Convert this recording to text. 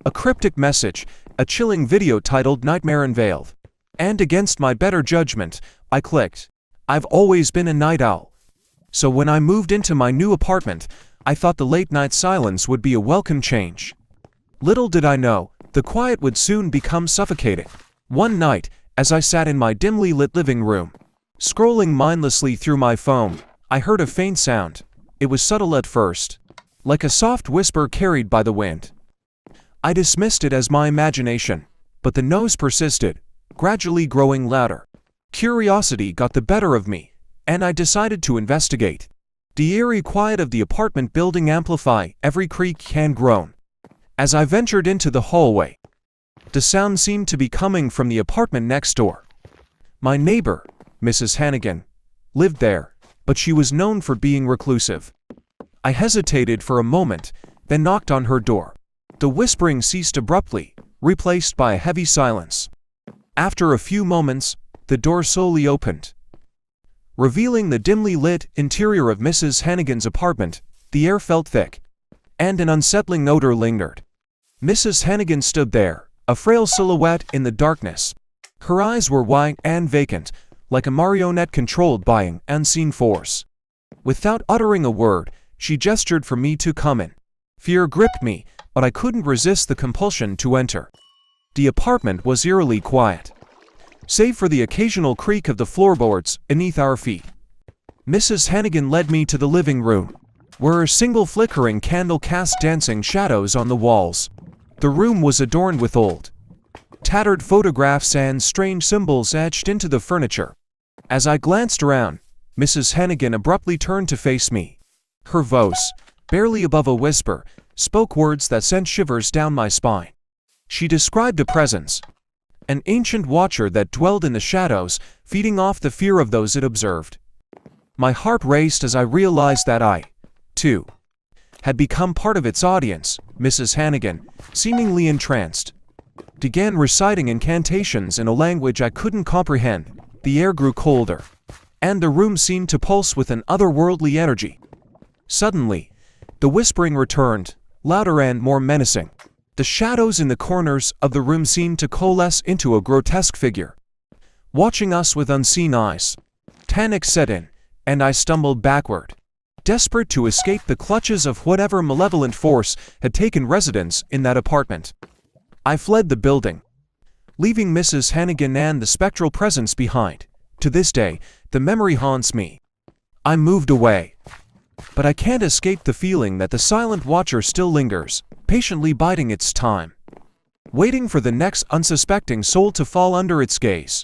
A cryptic message, a chilling video titled Nightmare Unveiled. And against my better judgment, I clicked. I've always been a night owl. So when I moved into my new apartment, I thought the late-night silence would be a welcome change. Little did I know, the quiet would soon become suffocating. One night, as I sat in my dimly lit living room, scrolling mindlessly through my phone, I heard a faint sound. It was subtle at first, like a soft whisper carried by the wind. I dismissed it as my imagination, but the noise persisted, gradually growing louder. Curiosity got the better of me, and I decided to investigate. The eerie quiet of the apartment building amplified every creak and groan. As I ventured into the hallway, the sound seemed to be coming from the apartment next door. My neighbor, Mrs. Hannigan, lived there, but she was known for being reclusive. I hesitated for a moment, then knocked on her door. The whispering ceased abruptly, replaced by a heavy silence. After a few moments, the door slowly opened, revealing the dimly lit interior of Mrs. Hannigan's apartment. The air felt thick, and an unsettling odor lingered. Mrs. Hannigan stood there, a frail silhouette in the darkness. Her eyes were wide and vacant, like a marionette controlled by an unseen force. Without uttering a word, she gestured for me to come in. Fear gripped me, but I couldn't resist the compulsion to enter. The apartment was eerily quiet, save for the occasional creak of the floorboards beneath our feet. Mrs. Hannigan led me to the living room, where a single flickering candle cast dancing shadows on the walls. The room was adorned with old, tattered photographs and strange symbols etched into the furniture. As I glanced around, Mrs. Hannigan abruptly turned to face me. Her voice, barely above a whisper, spoke words that sent shivers down my spine. She described a presence, an ancient watcher that dwelled in the shadows, feeding off the fear of those it observed. My heart raced as I realized that I, too, had become part of its audience. Mrs. Hannigan, seemingly entranced, began reciting incantations in a language I couldn't comprehend. The air grew colder, and the room seemed to pulse with an otherworldly energy. Suddenly, the whispering returned, louder and more menacing. The shadows in the corners of the room seemed to coalesce into a grotesque figure, watching us with unseen eyes. Panic set in, and I stumbled backward, desperate to escape the clutches of whatever malevolent force had taken residence in that apartment. I fled the building, leaving Mrs. Hannigan and the spectral presence behind. To this day, the memory haunts me. I moved away, but I can't escape the feeling that the silent watcher still lingers, patiently biding its time, waiting for the next unsuspecting soul to fall under its gaze.